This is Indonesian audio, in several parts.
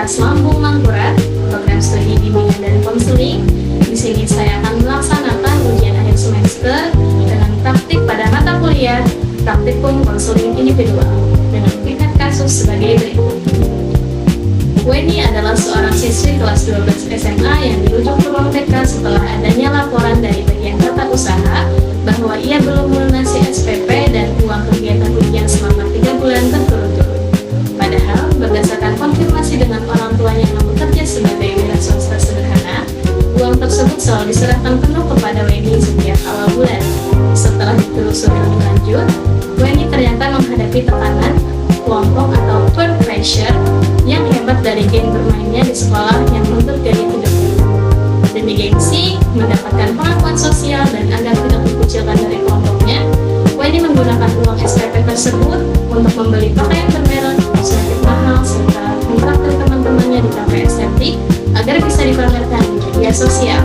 Universitas Lambung Mangkurat, program studi bimbingan dan konseling. Di sini saya akan melaksanakan ujian akhir semester dengan praktik pada mata kuliah praktikum konseling individual dengan tingkat kasus sebagai berikut. Weni adalah seorang siswi kelas 12 SMA yang dirujuk ke ruang TK setelah adanya laporan dari bagian tata usaha bahwa ia belum melunasi SPP dan uang kegiatan ujian selama 3 bulan berturut-turut. Padahal, berdasarkan konfirmasi dengan orang tuanya yang bekerja sebagai wira swasta sederhana, uang tersebut selalu diserahkan penuh kepada Weni setiap awal bulan. Setelah ditelusuri lebih lanjut, Weni ternyata menghadapi tekanan kelompok atau peer pressure yang hebat dari geng bermainnya di sekolah yang menuntut gaya hidupnya. Demi gengsi, mendapatkan pengakuan sosial dan agar tidak dikucilkan dari kelompoknya, Weni menggunakan uang SPP tersebut untuk membeli pakaian bermerek, kosmetik mahal, serta mentraktir teman-temannya di kafe estetik agar bisa dipamerkan di media sosial.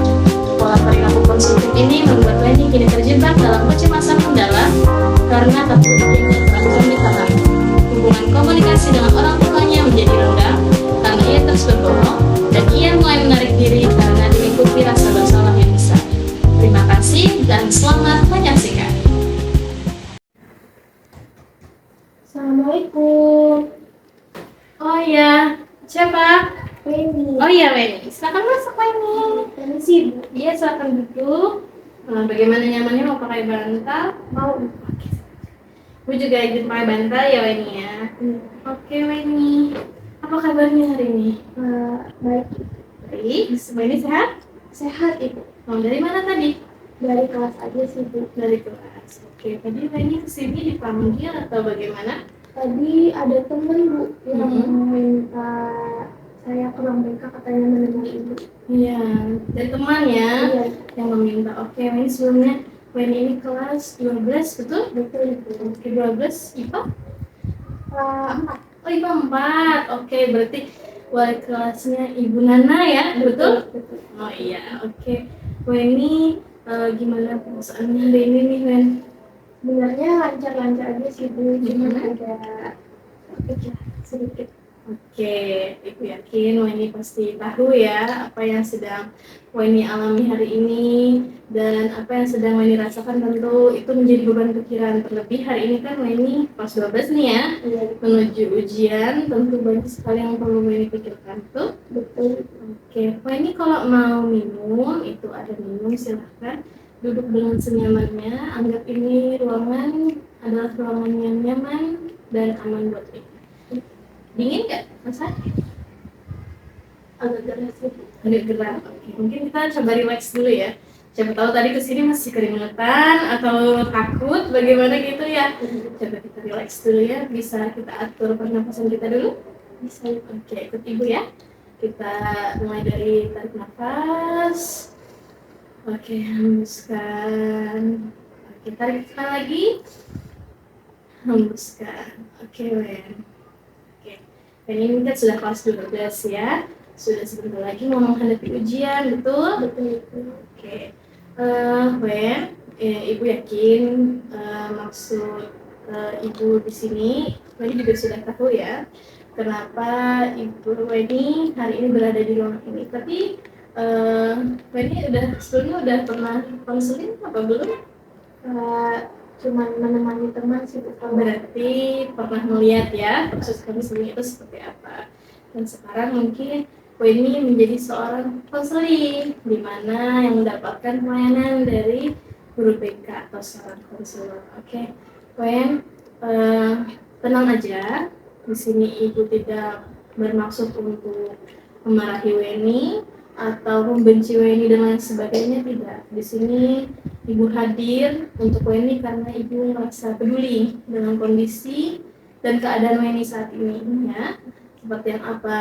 Pola perilaku konsumtif ini membuat Weni kini terjebak dalam kecemasan mendalam karena takut yang terancam ditahan. Hubungan komunikasi dengan orang tuanya menjadi renggang karena ia terus berbohong dan ia mulai menarik diri karena dilingkupi rasa bersalah yang besar. Terima kasih dan selamat menyaksikan. Assalamualaikum. Oh iya, siapa? Weni. Oh iya Weni, silakan masuk Weni. Permisi, Bu. Iya silakan duduk. Bagaimana nyamannya mau pakai bantal? Mau? Gue juga izin pakai bantal ya Weni ya. Oke Weni, apa kabarnya hari ini? Baik. Baik, Weni sehat? Sehat, Ibu. Dari mana tadi? Dari kelas aja sih, Bu. Dari kelas. Oke, tadi Weni kesini dipanggil atau bagaimana? Tadi ada temen, Bu, yang minta saya ke ruang BK, katanya menemui Ibu. Iya, dari teman ya Iya. yang meminta. Oke, Weni sebelumnya Weni ini kelas 12, betul? Betul, Ibu. Oke, 12 IPA? 4. Oh, IPA 4. Oke, berarti wali kelasnya Ibu Nana ya, betul? Betul. Oh iya, oke. Weni, gimana perasaannya hari ini nih, Wen? Sebenarnya lancar-lancar aja sih, Bu. Cuman ada sedikit. Oke, Ibu yakin Weni pasti tahu ya apa yang sedang Weni alami hari ini dan apa yang sedang Weni rasakan tentu itu menjadi beban pikiran. Terlebih hari ini kan Weni kelas 12 nih ya, Iya, menuju ujian, tentu banyak sekali yang perlu Weni pikirkan tuh. betul. Oke, Weni kalau mau minum itu ada minum, silahkan duduk dengan senyamannya. Anggap ini ruangan adalah ruangan yang nyaman dan aman buat Weni. Dingin nggak, Masa? Agak geras sih, Bu. Agak gerah. Oke, mungkin kita coba relax dulu ya. Siapa tahu tadi kesini masih keringetan atau takut, bagaimana gitu ya. Coba kita relax dulu ya. Bisa kita atur pernapasan kita dulu. Bisa, Ibu. Oke, ikut Ibu ya. Kita mulai dari tarik nafas. Oke, hembuskan. Oke, tarik sekali lagi. Hembuskan. Oke, Wen. Ini kan sudah kelas 12 ya, sudah sebentar lagi mau menghadapi ujian, betul? Betul. Oke, Wen, Ibu yakin maksud Ibu di sini, Weni juga sudah tahu ya, kenapa Ibu Weni hari ini berada di ruang ini. Tapi Weni sebelumnya udah pernah konseling apa belum? Cuman menemani teman sih, Bu. Berarti pernah melihat ya proses konseling itu seperti apa. Dan sekarang mungkin Weni menjadi seorang konseling di mana yang mendapatkan pelayanan dari guru BK atau seorang konselor. Oke, Wen, tenang aja. Di sini Ibu tidak bermaksud untuk memarahi Weni atau membenci Weni dan lain sebagainya, tidak. Di sini Ibu hadir untuk Weni karena Ibu merasa peduli dengan kondisi dan keadaan Weni saat ini ya. Seperti yang apa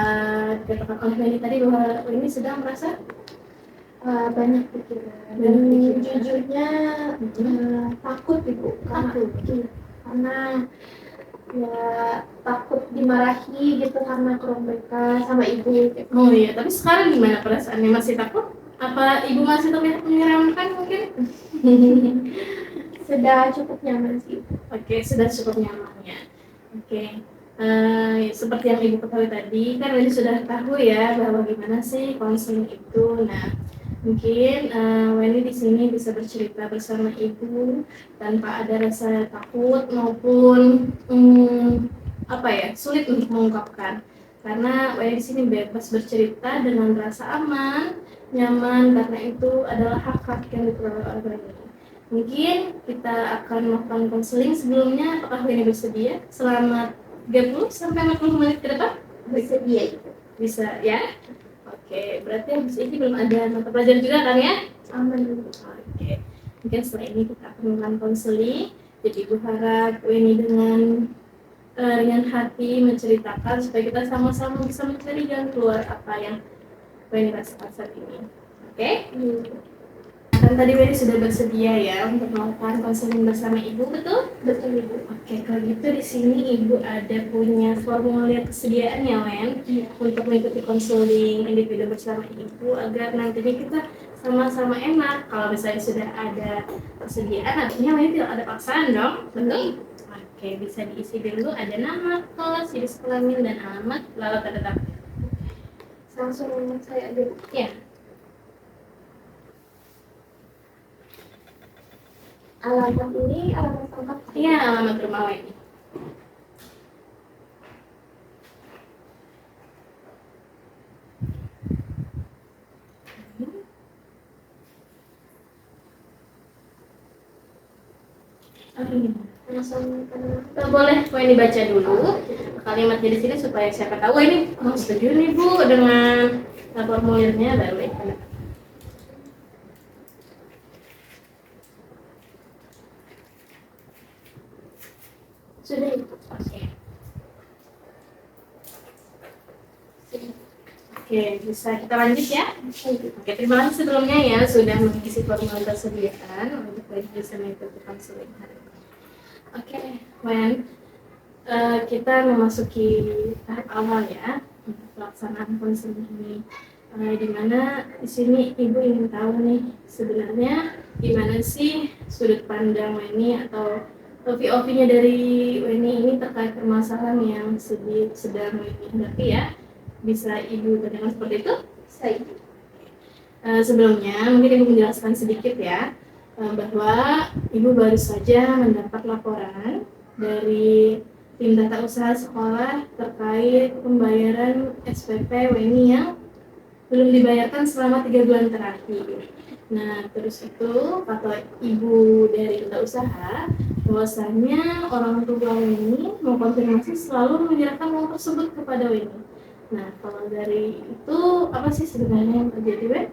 dikatakan oleh Weni tadi bahwa Weni sedang merasa banyak pikiran. Dan jujurnya takut, Ibu. Karena ya takut dimarahi gitu karena ke ruang BK sama Ibu gitu. Oh iya, tapi sekarang gimana perasaannya? Masih takut? Apa Ibu masih terlihat menyeramkan mungkin? Sudah cukup nyaman sih. Oke, sudah cukup nyaman ya. Oke, Seperti yang Ibu ketahui tadi, kan Wendy sudah tahu ya bahwa gimana sih konseling itu. Nah, mungkin Wendy di sini bisa bercerita bersama Ibu tanpa ada rasa takut maupun sulit untuk mengungkapkan. Karena Wendy di sini bebas bercerita dengan rasa aman, nyaman, karena itu adalah hak-hak yang diperoleh oleh Wendy. Mungkin kita akan melakukan konseling sebelumnya. Apakah Wendy bersedia? Selamat 30 sampai 40 menit ke depan? Bersedia itu. Bisa ya? Oke, berarti habis ini belum ada mata pelajaran juga kan ya? Aman dulu. Oke, mungkin setelah ini kita akan melakukan konseling. Jadi Ibu harap ini dengan hati menceritakan supaya kita sama-sama bisa mencari jalan keluar apa yang Weni rasakan saat ini. Oke? Kan tadi Weni sudah bersedia ya untuk melakukan konseling bersama Ibu, betul? Betul Ibu. Oke, kalau gitu di sini Ibu ada punya formulir kesediaan ya, Wen, untuk mengikuti konseling individu bersama Ibu agar nantinya kita sama-sama enak. Kalau misalnya sudah ada kesediaan, artinya Wen tidak ada paksaan dong, betul? Oke, bisa diisi dulu ada nama, kelas, jenis kelamin, dan alamat, lalu tanda tangan. Langsung saya aja. Ya. Alamat ini alamat lengkap. Iya, alamat rumah Weni. Langsung Boleh Weni baca dulu kalimatnya di sini supaya siapa tahu ini setuju nih Bu dengan formulirnya, baru Weni tanda tangan. sudah itu. Oke. Oke, bisa kita lanjut ya? Oke, terima kasih sebelumnya ya sudah mengisi formulir kesediaan untuk bisa mengikuti konseling hari ini. Oke, Wen, kita memasuki tahap awal ya untuk pelaksanaan konseling ini. Di mana di sini Ibu ingin tahu nih sebenarnya gimana sih sudut pandang Weni atau POV-nya dari Weni ini terkait permasalahan yang sedang Weni hadapi ya. Bisa Ibu tanyakan seperti itu? Saya. Sebelumnya mungkin Ibu menjelaskan sedikit ya bahwa Ibu baru saja mendapat laporan dari tim tata usaha sekolah terkait pembayaran SPP Weni yang belum dibayarkan selama 3 bulan terakhir. Nah, terus itu kata Ibu dari tata usaha bahwasanya orang tua Weni mengkonfirmasi selalu menyerahkan uang tersebut kepada Weni. Nah, kalau dari itu apa sih sebenarnya yang terjadi, Wen?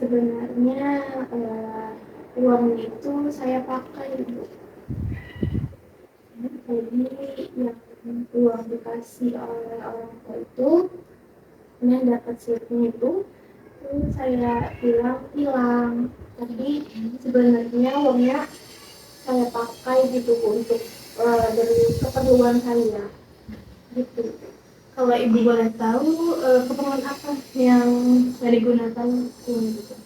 Sebenarnya uang itu saya pakai Ibu. Jadi yang uang dikasih oleh orang tua itu, yang dapat slipnya itu saya bilang hilang. Jadi sebenarnya uangnya saya pakai gitu untuk dari keperluan saya gitu. Kalau Ibu boleh tahu keperluan apa yang digunakan uang itu?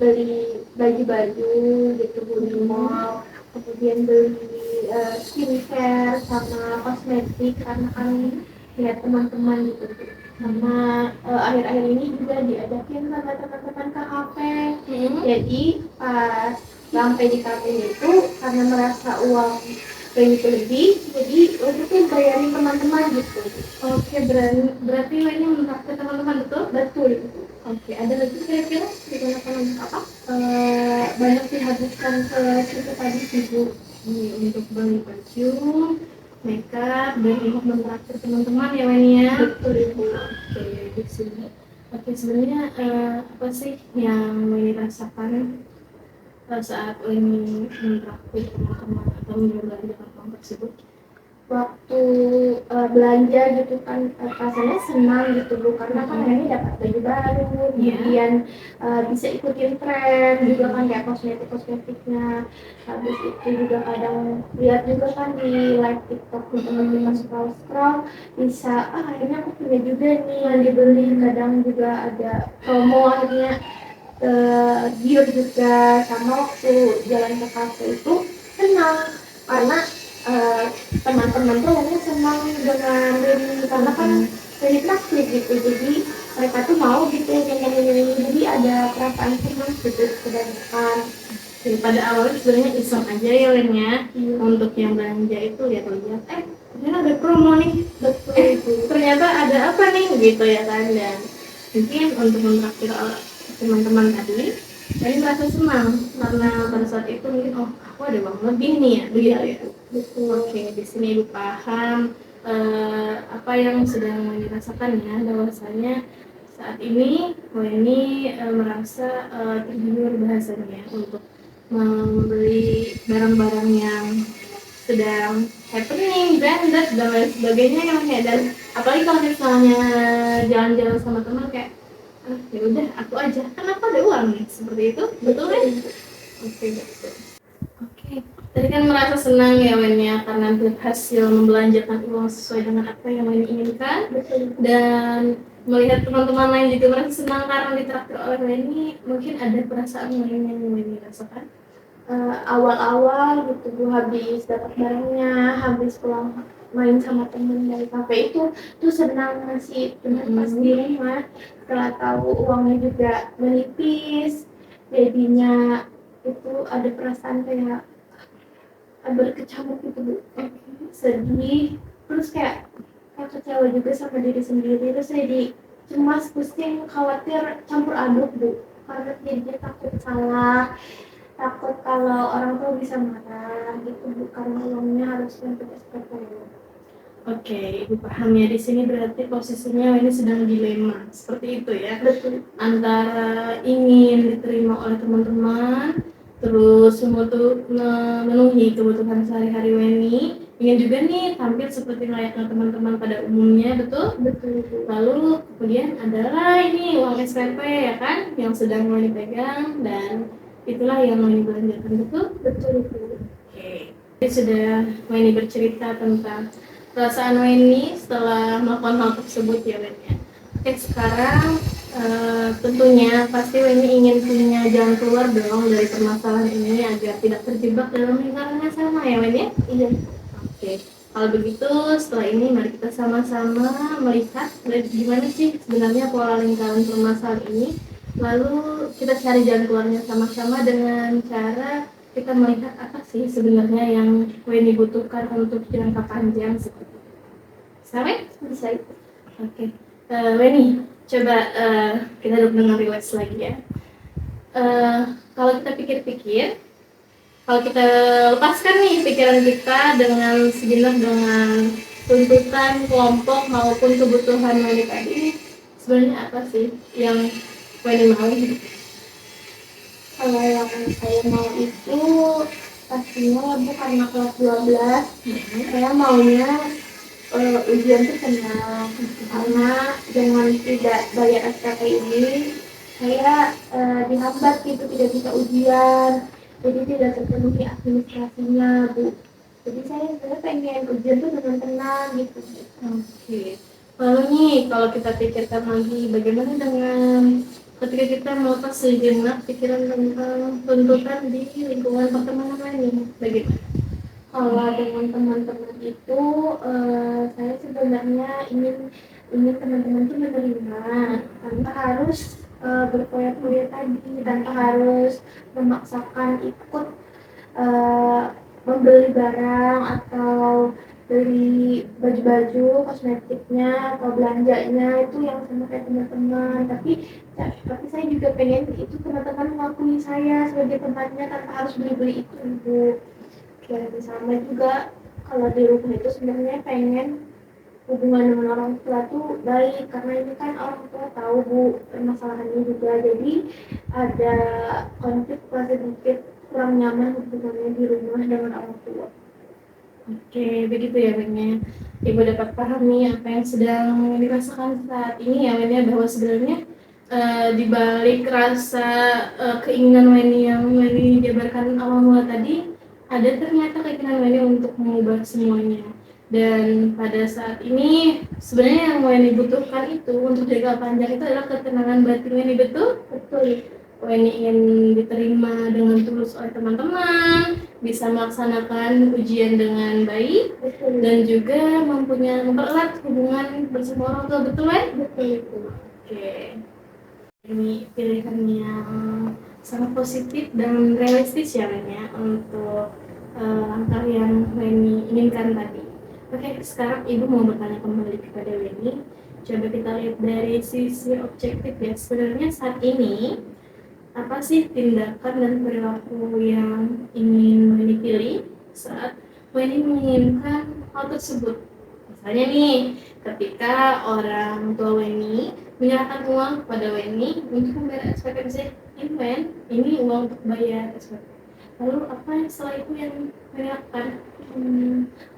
Beli baju-baju gitu di mall, kemudian beli skincare sama kosmetik karena kan lihat teman-teman gitu. Karena akhir-akhir ini juga diajakin sama teman-teman ke kafe. Jadi pas sampai di kafe itu karena merasa uang itu lebih, jadi waktu itu bayarin teman-teman gitu. Oke, berarti ini menraktir teman-teman, betul? Betul. Oke, ada lagi kira-kira digunakan untuk apa? Banyak dihabiskan ke situ tadi Ibu. Untuk beli baju, makeup, dan untuk menraktir teman-teman ya Weni ya? Betul Ibu. Oke, di sini. Oke, sebenarnya apa sih yang Weni rasakan saat Weni menraktir teman-teman atau membelanjakan uang tersebut? Waktu belanja gitu kan rasanya senang gitu Bu, karena kan ini dapat baju baru, kemudian bisa ikutin tren juga kan kayak kosmetiknya. Habis itu juga kadang lihat juga kan di live TikTok gitu kan kita scroll bisa akhirnya aku punya juga nih yang dibeli. Kadang juga ada promo akhirnya giur juga. Sama waktu jalan ke kafe itu senang karena eh, teman-teman tuh akhirnya senang dengan Weni karena kan Weni praktis gitu, jadi mereka tuh mau gitu nemenin Weni, jadi ada perasaan senang gitu kebanyakan. Jadi pada awalnya sebenarnya iseng aja ya Len ya. Iya. Untuk yang belanja itu lihat-lihat, ternyata ada promo nih, Betul itu. ternyata ada apa nih gitu ya kan. Dan mungkin untuk mentraktir teman-teman tadi, saya merasa senang karena pada saat itu mungkin aku ada uang lebih nih ya, begitu ya. Betul. Oke, di sini ibu paham apa yang sedang dirasakan ya, bahwasanya saat ini Weni merasa tergiur bahasanya untuk membeli barang-barang yang sedang happening, branded dan lain sebagainya ya. Dan apalagi kalau misalnya jalan-jalan sama teman kayak ya udah aku aja, kan aku ada uang nih, seperti itu, betul ya? Oke, betul. Oke, tadi kan merasa senang ya Wen ya karena berhasil membelanjakan uang sesuai dengan apa yang Wen inginkan. Betul. Dan melihat teman-teman lain juga merasa senang karena ditraktir oleh Weni, mungkin ada perasaan lain yang Weni rasakan? Awal-awal gitu Bu, habis dapat barangnya, habis pulang main sama temen dari kafe itu tuh senang masih, cuman pas di rumah setelah tahu uangnya juga menipis, jadinya itu ada perasaan kayak berkecamuk gitu Bu, sedih, terus kayak kecewa juga sama diri sendiri, terus jadi cemas, pusing, khawatir, campur aduk Bu, karena jadinya takut salah, takut kalau orang tua bisa marah gitu Bu, karena uangnya harusnya kita seperti itu. Oke, ibu paham ya. Di sini berarti posisinya ini sedang dilema seperti itu ya. Betul. Antara ingin diterima oleh teman-teman, terus memenuhi kebutuhan sehari-hari Weni, ingin juga nih tampil seperti layaknya teman-teman pada umumnya, betul? Betul Bu. Lalu kemudian adalah ini uang SPP ya kan, yang sedang Weni pegang dan itulah yang Weni belanjakan, betul? Betul Bu. Oke, jadi sudah Weni bercerita tentang perasaan Weni setelah melakukan hal tersebut ya Weni ya. Oke, sekarang tentunya pasti Weni ingin punya jalan keluar dong dari permasalahan ini agar tidak terjebak dalam lingkaran yang sama ya Weni ya. Iya. Oke, kalau begitu setelah ini mari kita sama-sama melihat gimana sih sebenarnya pola lingkaran permasalahan ini. Lalu kita cari jalan keluarnya sama-sama dengan cara kita melihat apa sih sebenarnya yang Weni butuhkan untuk jangka panjang seperti itu. Sampai? Bisa itu. Oke. Weni, coba kita duduk dengan relax lagi ya. Kalau kita pikir-pikir, kalau kita lepaskan nih pikiran kita dengan sejenak dengan tuntutan kelompok maupun kebutuhan Weni tadi, sebenarnya apa sih yang Weni mau? Kalau yang saya mau itu pastinya Bu, karena kelas 12 saya maunya ujian itu tenang, karena dengan tidak bayar SPP ini saya dihambat gitu, tidak bisa ujian, jadi tidak terpenuhi administrasinya Bu. Jadi saya sebenarnya pengen ujian tuh dengan tenang gitu. Oke. Lalu nih kalau kita pikirkan lagi bagaimana dengan ketika kita melepas sejenak pikiran tentang tuntutan di lingkungan pertemanan lain, bagaimana? Kalau dengan teman-teman itu saya sebenarnya ingin teman-teman itu menerima tanpa harus berpoya-poya tadi, tanpa harus memaksakan ikut membeli barang atau beli baju-baju, kosmetiknya atau belanjanya itu yang sama kayak teman-teman, tapi saya juga pengen itu teman-teman mengakui saya sebagai temannya tanpa harus beli-beli itu Bu. Dan sama juga kalau di rumah itu sebenarnya pengen hubungan dengan orang tua tuh baik, karena ini kan orang tua tahu Bu permasalahannya juga, jadi ada konflik sedikit kurang nyaman hubungannya di rumah dengan orang tua. Oke, begitu ya Benya. Ibu dapat pahami apa yang sedang dirasakan saat ini ya Weni, bahwa sebenarnya di balik rasa keinginan Weni yang Weni jabarkan awal mula tadi, ada ternyata keinginan Weni untuk mengubah semuanya. Dan pada saat ini sebenarnya yang Weni butuhkan itu untuk jangka panjang itu adalah ketenangan batin Weni, betul? Betul. Weni ingin diterima dengan tulus oleh teman-teman, bisa melaksanakan ujian dengan baik, Betul. dan juga mempererat hubungan bersama orang tua, betul kan? Betul itu. Oke, ini pilihan yang sangat positif dan realistis ya Wen ya untuk langkah yang Weni inginkan tadi. Oke, sekarang Ibu mau bertanya kembali kepada Weni. Coba kita lihat dari sisi objektif ya. Sebenarnya saat ini apa sih tindakan dan perilaku yang ingin Weni pilih saat Weni menginginkan hal tersebut? Misalnya nih, ketika orang tua Weni menyerahkan uang kepada Weni untuk membayar SPP, misalnya ini Wen, ini uang untuk bayar SPP. Lalu apa yang setelah itu yang Weni lakukan?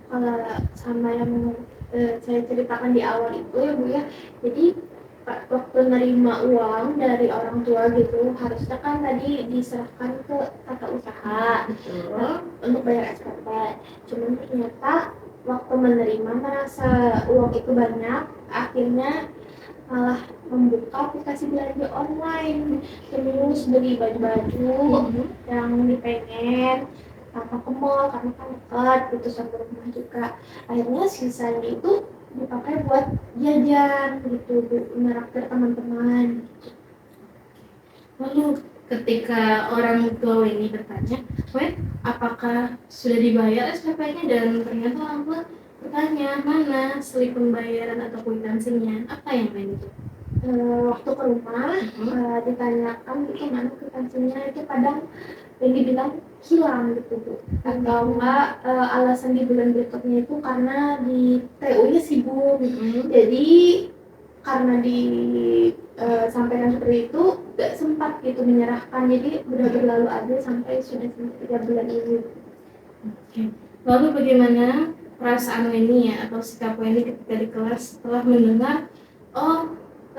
Kalau sama yang saya ceritakan di awal itu ya Bu ya, jadi waktu nerima uang dari orang tua gitu harusnya kan tadi diserahkan ke tata usaha untuk bayar SPP. Cuman ternyata waktu menerima merasa uang itu banyak, akhirnya malah membuka aplikasi belanja online, terus beli baju-baju yang dipengen, atau ke mall karena kan dekat gitu sampai rumah juga. Akhirnya sisanya itu dipakai buat jajan gitu, menraktir teman-teman. Lalu ketika orang tua Weni bertanya, Wen, apakah sudah dibayar SPP-nya? Dan ternyata orang tua bertanya, mana slip pembayaran atau kwitansinya? Apa yang Weni itu? Waktu ke rumah ditanyakan gitu mana kwitansinya, itu kadang yang dibilang hilang gitu Bu, atau enggak alasan di bulan berikutnya itu karena di TU-nya sibuk. Jadi karena sampaikan seperti itu gak sempat gitu menyerahkan, jadi udah berlalu aja sampai sudah 3 bulan ini. Oke. Lalu bagaimana perasaan Weni ya atau sikap Weni ketika di kelas setelah mendengar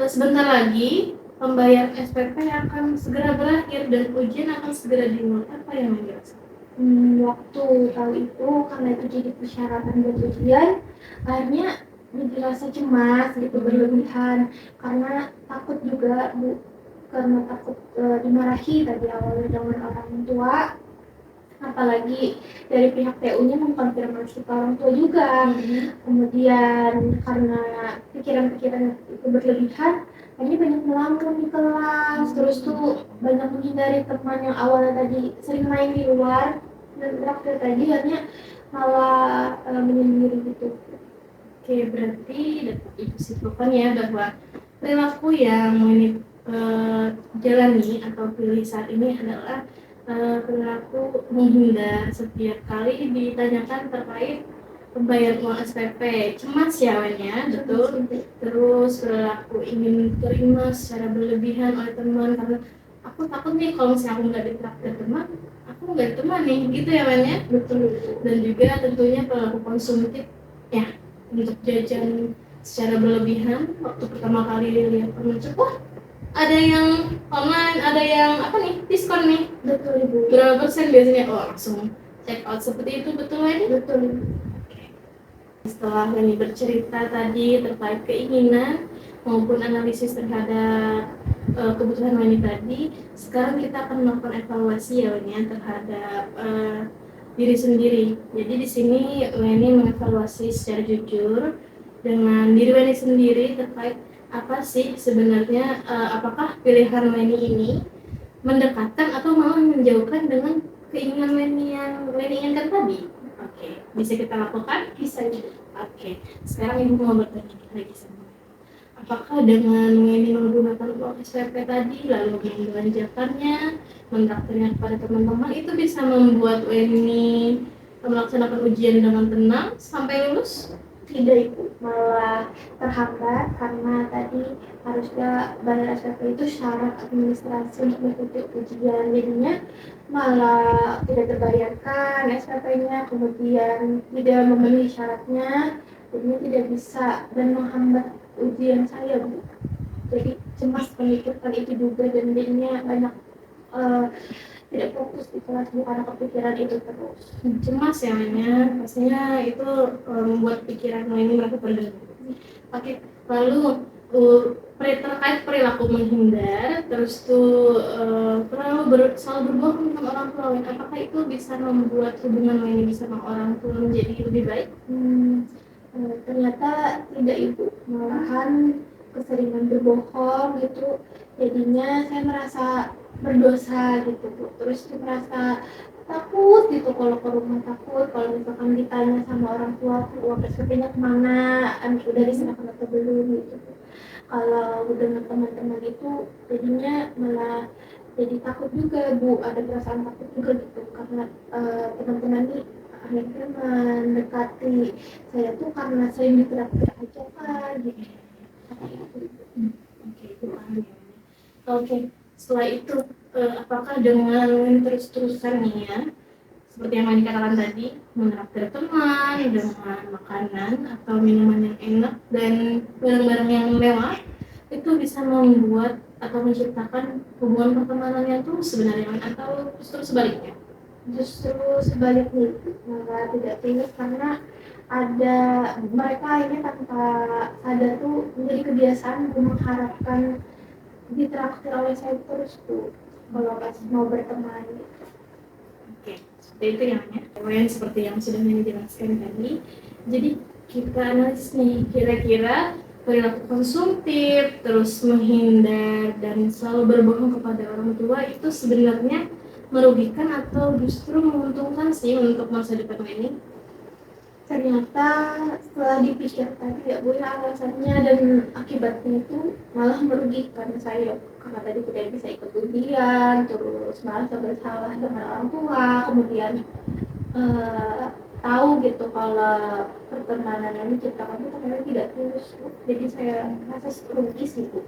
sebentar lagi pembayaran SPP akan segera berakhir dan ujian akan segera dimulai? Apa yang Weni rasakan? Waktu tahu itu karena itu jadi persyaratan buat ujian, akhirnya jadi rasa cemas gitu berlebihan, karena takut juga Bu, karena takut dimarahi tadi awalnya dengan orang tua, apalagi dari pihak TU-nya mengkonfirmasi ke orang tua juga. Kemudian karena pikiran-pikiran itu berlebihan, akhirnya banyak melamun di kelas, terus tuh banyak menghindari teman yang awalnya tadi sering main di luar, dan terakhir tadi akhirnya malah menyendiri gitu. Oke, berarti dapat Ibu simpulkan ya bahwa perilaku yang Weni jalani atau pilih saat ini adalah perilaku menghindar setiap kali ditanyakan terkait pembayaran uang SPP. Cemas ya Wen ya, betul. Terus perilaku ingin diterima secara berlebihan oleh teman karena aku takut nih kalau misalnya aku nggak ditraktir teman, aku nggak ditemani gitu ya Wen ya. Betul. Dan juga tentunya perilaku konsumtif ya, untuk jajan secara berlebihan. Waktu pertama kali lihat penutup, wah ada yang online, ada yang apa nih, diskon nih, Betul Ibu. berapa persen biasanya, langsung check out seperti itu, betul Weni? Betul. Setelah Weni bercerita tadi terkait keinginan maupun analisis terhadap kebutuhan Weni tadi, sekarang kita akan melakukan evaluasi ya Weni terhadap diri sendiri. Jadi di sini Weni mengevaluasi secara jujur dengan diri Weni sendiri terkait apa sih sebenarnya, apakah pilihan Weni ini mendekatkan atau malah menjauhkan dengan keinginan Weni yang Weni inginkan tadi. Oke, bisa kita lakukan? Bisa Ibu. Oke, sekarang Ibu mau bertanya lagi sama Weni. Apakah dengan Weni menggunakan uang SPP tadi lalu membelanjakannya, mentraktirnya kepada teman-teman, itu bisa membuat Weni melaksanakan ujian dengan tenang sampai lulus? Tidak Ibu, malah terhambat karena tadi harusnya bayar SPP itu syarat administrasi untuk mengikuti ujian, jadinya malah tidak terbayarkan SPP-nya, kemudian tidak memenuhi syaratnya, jadinya tidak bisa dan menghambat ujian saya Bu. Jadi cemas memikirkan itu juga dan jadinya banyak tidak fokus di kelas Bu karena kepikiran itu terus. Cemas ya Wen, pastinya itu membuat pikiran Weni merasa terganggu. Oke, lalu terkait perilaku menghindar, terus tuh selalu berbohong dengan orang tua, Wen. Apakah itu bisa membuat hubungan Wen sama orang tua menjadi lebih baik? Ternyata tidak, Ibu. Malahan keseringan berbohong gitu, jadinya saya merasa berdosa gitu, Bu. Terus saya merasa takut gitu kalau ke rumah, takut kalau misalkan ditanya sama orang tua uang SPP-nya kemana, udah diserahkan atau belum gitu, Bu. Kalau dengan teman-teman itu jadinya malah jadi takut juga, Bu. Ada perasaan takut juga gitu karena teman-teman ini akhirnya mendekati saya tuh karena saya ditraktir aja kan gitu. Oke, itu paham ya. Oke, setelah itu apakah dengan terus-terusan nih ya, seperti yang Mani katakan tadi, menraktir teman dengan makanan atau minuman yang enak dan barang-barang yang mewah, itu bisa membuat atau menciptakan hubungan pertemanan yang tulus sebenarnya, atau justru sebaliknya? Justru sebaliknya, malah tidak tulus karena ada mereka akhirnya tanpa sadar tuh menjadi kebiasaan mengharapkan ditraktir oleh saya terus tuh kalau pas mau berteman. Oke, seperti itu ya, Nya. Kemudian seperti yang sudah Nani jelaskan tadi, jadi kita analisis nih, kira-kira perilaku konsumtif, terus menghindar, dan selalu berbohong kepada orang tua itu sebenarnya merugikan atau justru menguntungkan sih untuk masa depan ini? Ternyata setelah dipikir tadi ya Bu, ya alasannya dan akibatnya itu malah merugikan saya karena tadi tidak bisa ikut ujian, terus merasa bersalah dengan orang tua, kemudian eh, tahu gitu kalau pertemanan yang diciptakan itu ternyata tidak tulus, Bu. Jadi saya merasa rugi sih, Bu.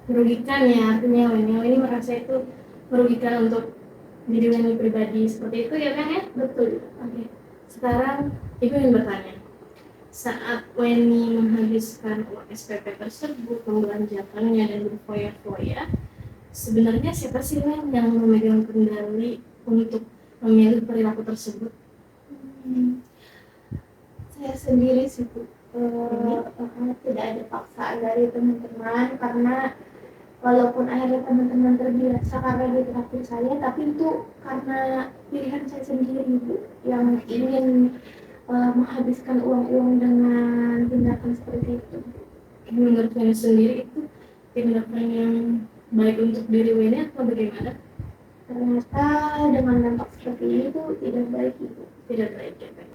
Merugikan ya, artinya Weni merasa itu merugikan untuk diri Weni pribadi, seperti itu ya kan ya? Betul. Oke, sekarang Ibu ingin bertanya, saat Weni menghabiskan uang SPP tersebut, membelanjakannya dan berfoya-foya, sebenarnya siapa sih Wen yang memegang kendali untuk memilih perilaku tersebut? Saya sendiri sih, Bu. Tidak ada paksaan dari teman-teman karena walaupun akhirnya teman-teman terbiasa karena ditraktir saya, tapi itu karena pilihan saya sendiri, Bu, yang ingin menghabiskan uang-uang dengan tindakan seperti itu. Menurut Weni sendiri itu tindakan yang baik untuk diri Weni atau bagaimana? Ternyata dengan dampak seperti ini tuh tidak baik, Ibu. Tidak baik ya, baik.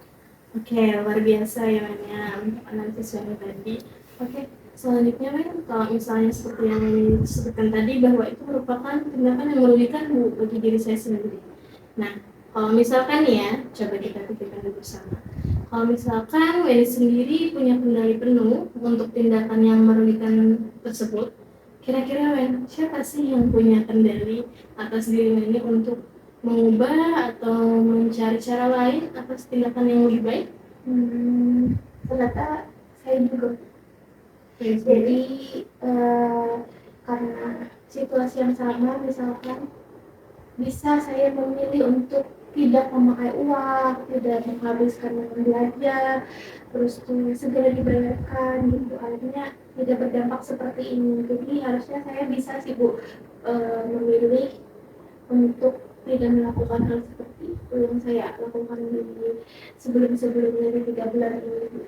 Oke, luar biasa ya Weni untuk analisis Weni tadi. Oke, selanjutnya Weni, kalau misalnya seperti yang disebutkan tadi bahwa itu merupakan tindakan yang merugikan bagi diri saya sendiri. Nah, kalau misalkan ya, coba kita pikirkan dulu bersama. Kalau misalkan Weni sendiri punya kendali penuh untuk tindakan yang merugikan tersebut, kira-kira Wen, siapa sih yang punya kendali atas diri Weni untuk mengubah atau mencari cara lain atas tindakan yang lebih baik? Ternyata saya juga. Jadi Jadi karena situasi yang sama, misalkan bisa saya memilih untuk tidak memakai uang, tidak menghabiskan dengan belajar, terus tuh segera dibayarkan gitu. Akhirnya tidak berdampak seperti ini. Jadi harusnya saya bisa sih, Bu, memilih untuk tidak melakukan hal seperti itu yang saya lakukan di sebelum-sebelumnya di 3 bulan ini, Bu.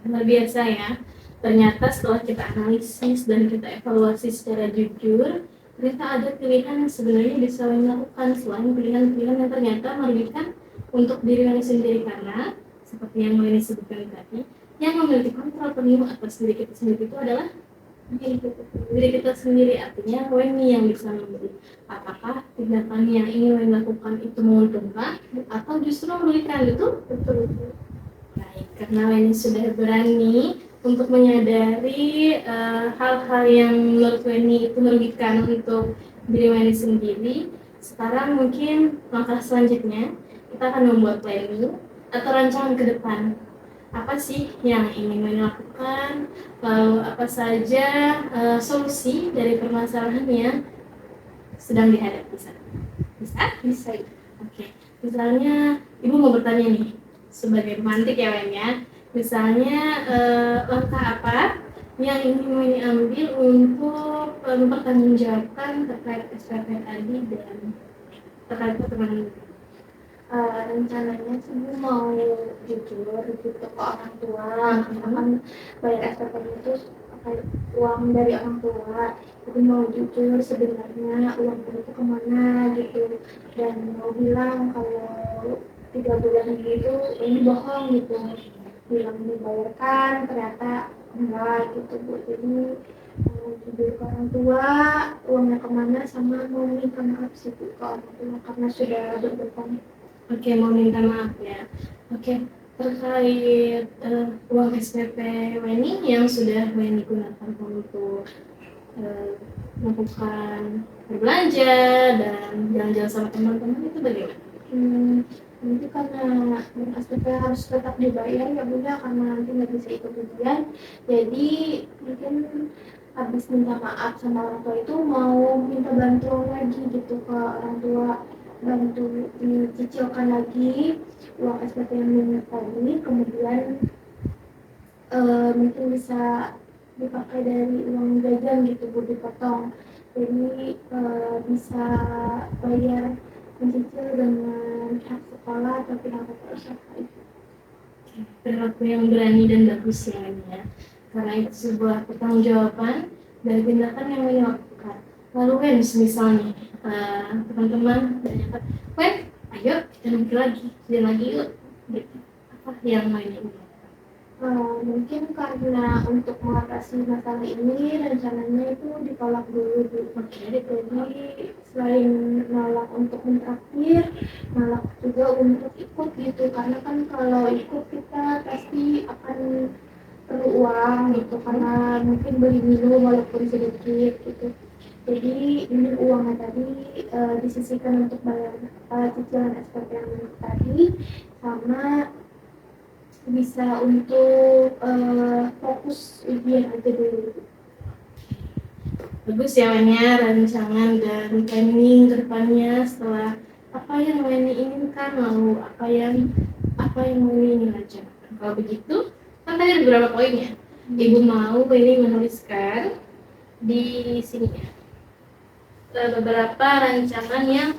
luar biasa ya. Ternyata setelah kita analisis dan kita evaluasi secara jujur, ternyata ada pilihan yang sebenarnya bisa Weni lakukan selain pilihan-pilihan yang ternyata merugikan untuk diri Weni sendiri, karena seperti yang Weni sebutkan tadi, yang memiliki kontrol penuh atas diri kita sendiri itu adalah diri kita sendiri. Artinya Weni yang bisa memilih apakah tindakan yang ingin Weni lakukan itu menguntungkan atau justru merugikan. Itu betul. Baik, karena Weni sudah berani untuk menyadari hal-hal yang menurut Weni itu merugikan untuk diri Weni sendiri, sekarang mungkin langkah selanjutnya kita akan membuat planning atau rancangan ke depan. Apa sih yang ingin Weni lakukan, lalu apa saja solusi dari permasalahan yang sedang dihadapi saat ini. Bisa? Bisa. Oke, misalnya Ibu mau bertanya nih, sebagai pemantik ya Wen ya, misalnya langkah apa yang ingin Weni ambil untuk mempertanggungjawabkan terkait SPP tadi dan terkait pertemanan? Rencananya sih gue mau jujur gitu ke orang tua, karena kan bayar SPP itu kayak uang dari orang tua, jadi mau jujur sebenarnya uang itu kemana gitu, dan mau bilang kalau 3 bulan itu ini bohong gitu, bilang dibayarkan ternyata enggak gitu Bu. Jadi mau jujur ke orang tua uangnya kemana, sama mau minta maaf sih Bu ke orang tua karena sudah berbohong. Oke, mau minta maaf ya. Oke, terkait uang SPP Weni yang sudah Weni gunakan untuk melakukan berbelanja dan jalan-jalan sama teman-teman itu bagaimana? Nanti karena SPP harus tetap dibayar ya Bunda, karena nanti nggak bisa ikut ujian, jadi mungkin habis minta maaf sama orang tua itu mau minta bantuan lagi gitu ke orang tua, bantu dicicilkan lagi uang SPP yang minat tadi, kemudian mungkin bisa dipakai dari uang jajan gitu Bu, dipotong, jadi bisa bayar mencicil dengan pihak sekolah atau pihak usaha itu. Perilaku yang berani dan bagus ya Weni ya, karena itu sebuah pertanggungjawaban dari tindakan yang Weni lakukan. Lalu Wen, misalnya teman-teman berkata, Wen, ayo kita mikir lagi, dan lagi yuk, gitu. Apa yang Weni ingin? Mungkin karena untuk mengatasi masalah ini rencananya itu ditolak dulu Bu. Jadi selain nolak untuk mentraktir, nolak juga untuk ikut gitu, karena kan kalau ikut kita pasti akan perlu uang gitu, karena mungkin beli minum walaupun sedikit gitu. Jadi ini uangnya tadi disisihkan untuk bayar cicilan SPP yang tadi, sama bisa untuk fokus ujian aja dulu. Bagus ya Weni ya, rancangan dan planning ke depannya setelah apa yang Weni inginkan, lalu apa yang Weni ingin lakukan. Kalau begitu, kan tadi ada beberapa poinnya. Ibu mau Weni menuliskan di sini ya beberapa rancangan yang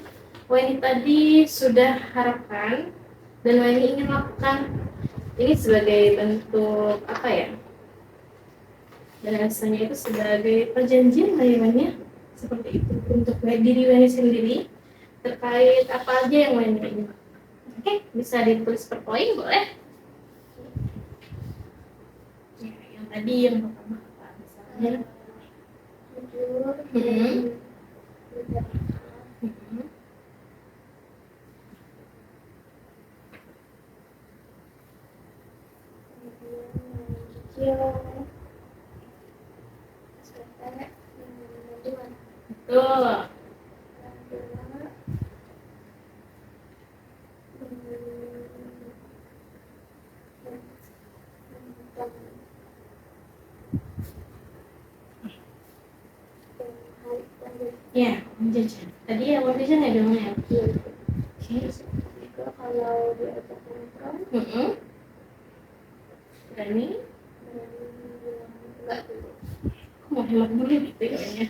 Weni tadi sudah harapkan dan Weni ingin lakukan. Ini sebagai bentuk apa ya? Dan rasanya itu sebagai perjanjian dari Weni seperti itu untuk diri Weni sendiri terkait apa aja yang Weni ingin. Oke, bisa ditulis per poin boleh? Ya, yang tadi yang pertama apa misalnya? Jujur, cicil SPP bantuan. Betul. Ya, jajan. Tadi ya uang jajan ya dong ya. Oke. Juga kalau diajak nongkrong, Berani? enggak dulu. Aku mau hemat dulu gitu kayaknya.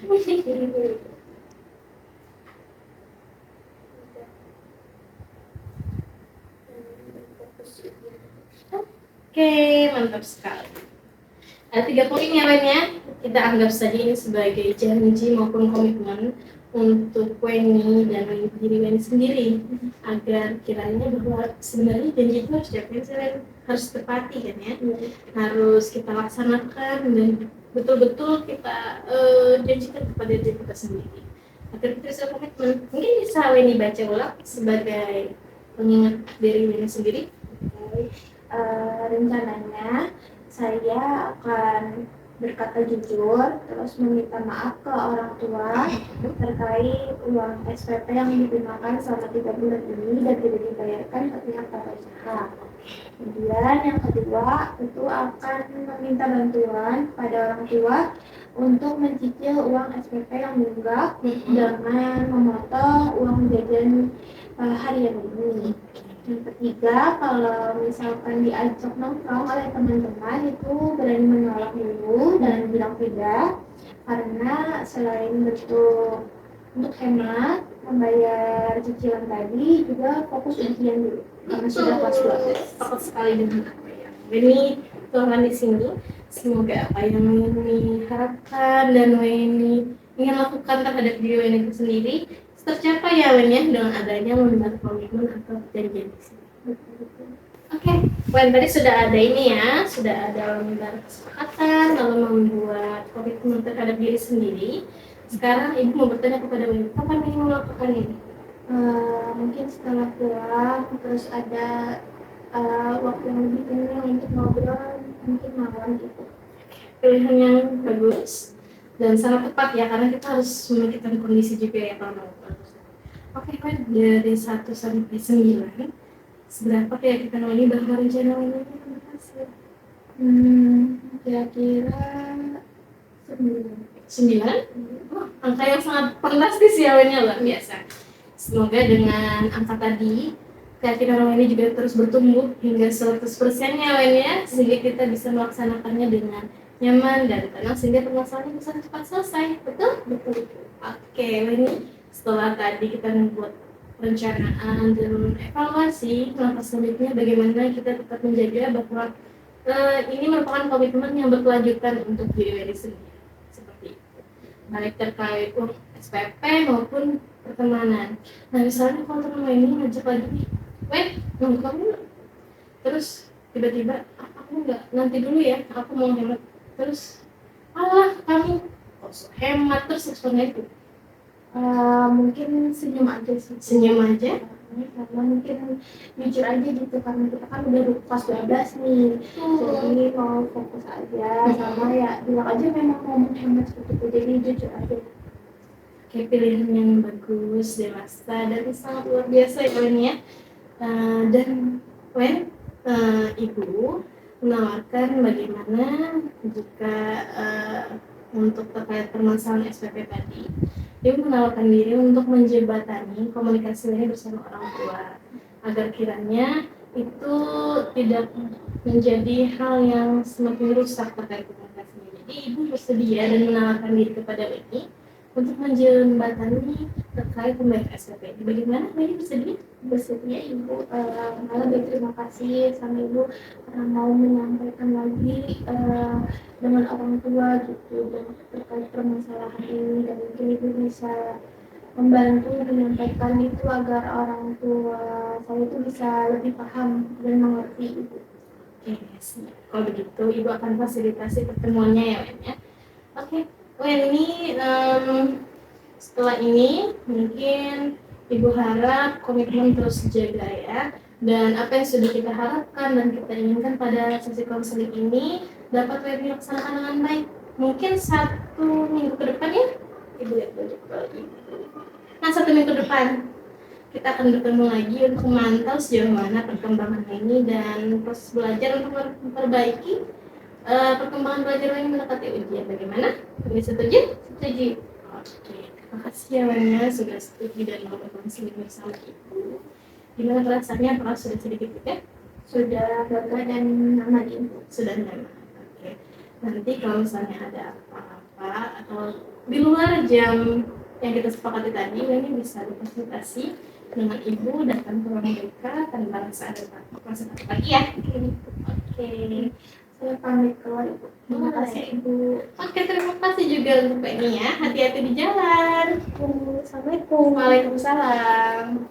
Oke, mantap sekali. Ada 3 poin ya Wen ya. Kita anggap saja ini sebagai janji maupun komitmen untuk Weni dan diri Weni sendiri, agar kiranya bahwa sebenarnya janji itu harus dilakukan, harus tepati kan ya, harus kita laksanakan dan betul-betul kita janjikan kepada diri kita sendiri agar kita bisa komitmen. Mungkin bisa Weni baca ulang sebagai pengingat diri Weni sendiri. Rencananya saya akan berkata jujur, terus meminta maaf ke orang tua terkait uang SPP yang digunakan selama 3 bulan ini dan tidak dibayarkan ke pihak tata usaha. Kemudian yang kedua itu akan meminta bantuan pada orang tua untuk mencicil uang SPP yang nunggak dengan memotong uang jajan harian ini. Yang ketiga, kalau misalkan diajak nongkrong oleh teman-teman itu berani menolak dulu dan bilang tidak, karena selain bentuk untuk hemat membayar cicilan tadi juga fokus ujian dulu karena sudah kelas 12. Tepat sekali dengan apa ya ini Tuhan di sini. Semoga apa yang Weni harapkan dan Weni ingin lakukan terhadap diri Weni itu sendiri tercapai ya Wen ya, dengan adanya lembar komitmen atau perjanjian di sini. Oke, Wen tadi sudah ada ini ya, sudah ada lembar kesepakatan lalu membuat komitmen terhadap diri sendiri. Sekarang Ibu mau bertanya kepada Wen, kapan ingin melakukan ini? Mungkin setelah pulang terus ada waktu yang lebih tenang untuk ngobrol, mungkin malam gitu. Pilihan yang bagus dan sangat tepat ya, karena kita harus memikirkan kondisi juga ya kalau mau. Oke, Wen, dari 1 sampai 9 seberapa kira-kira ini bahwa rencana ini berhasil? Kira-kira 9? Oh, angka yang sangat fantastis ya Wen, luar biasa. Semoga dengan angka tadi keyakinan ini juga terus bertumbuh hingga 100% ya Wen ya, sehingga kita bisa melaksanakannya dengan nyaman dan tenang sehingga permasalahannya bisa cepat selesai. Betul? betul. Oke, Weni, setelah tadi kita membuat perencanaan dan evaluasi, langkah selanjutnya bagaimana kita tetap menjaga bahwa ini merupakan komitmen yang berkelanjutan untuk diri Weni sendiri. Seperti itu. Baik terkait SPP maupun pertemanan. Nah, misalnya kalau teman Weni ngajak lagi nih, Wen, nongkrong yuk. Terus tiba-tiba, aku enggak, nanti dulu ya, aku mau hemat. Terus, alah kamu kok hemat, terus responnya itu Mungkin senyum aja sih. senyum aja. Karena mungkin jujur aja gitu, karena kita kan udah kelas 12 nih, jadi mau fokus aja sama ya bilang aja memang mau menghemat seperti itu, jadi jujur aja. Kayak pilihan yang bagus, dewasa, dan sangat luar biasa ya Wen ya. Dan Wen, Ibu menawarkan bagaimana jika untuk terkait permasalahan SPP tadi, Ibu menawarkan diri untuk menjembatani komunikasi ini bersama orang tua agar kiranya itu tidak menjadi hal yang semakin rusak terkait komunikasinya. Jadi Ibu bersedia dan menawarkan diri kepada Weni untuk menjembatani terkait pembayaran SPP. Bagaimana Weni bersedia? Bersedia Ibu, malah berterima kasih sama Ibu karena mau menyampaikan lagi dengan orang tua gitu dan terkait permasalahan ini, dan mungkin Ibu bisa membantu menyampaikan itu agar orang tua saya itu bisa lebih paham dan mengerti Ibu. Oke, siap. Kalau begitu Ibu akan fasilitasi pertemuannya ya Wen ya. Oke, Wen ini setelah ini mungkin Ibu harap komitmen terus dijaga ya, dan apa yang sudah kita harapkan dan kita inginkan pada sesi konseling ini dapat Wen dilaksanakan dengan baik. Mungkin 1 minggu ke depan ya, Ibu lihat baju lagi. Nah, 1 minggu ke depan kita akan bertemu lagi untuk memantau sejauh mana perkembangan ini dan proses belajar untuk memperbaiki perkembangan belajar yang mendekati ujian. Bagaimana? Setuju? Setuju. Oke. Terima kasih ya Wen ya, sudah setuju dan mau berkonseling bersama Ibu. Gimana rasanya? Apakah sudah sedikit ya? Sudah lega dan nyaman Ibu. Sudah nyaman. Oke. Nanti kalau misalnya ada apa-apa atau di luar jam yang kita sepakati tadi, Weni bisa berkonsultasi dengan Ibu, datang ke ruang BK tanpa rasa ada takut lagi ya. Oke. Saya pamit keluar Ibu. Terima kasih Ibu. Oke, terima kasih juga untuk Weni ya. Hati-hati di jalan. Assalamualaikum. Waalaikumsalam.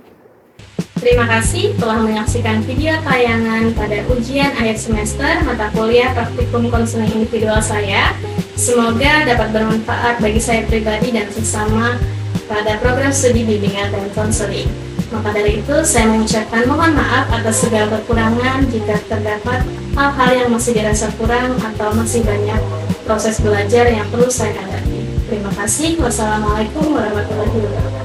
Terima kasih telah menyaksikan video tayangan pada ujian akhir semester mata kuliah praktikum konseling individual saya. Semoga dapat bermanfaat bagi saya pribadi dan sesama pada program studi bimbingan dan konseling. Maka dari itu, saya mengucapkan mohon maaf atas segala kekurangan jika terdapat hal-hal yang masih dirasa kurang atau masih banyak proses belajar yang perlu saya hadapi. Terima kasih. Wassalamualaikum warahmatullahi wabarakatuh.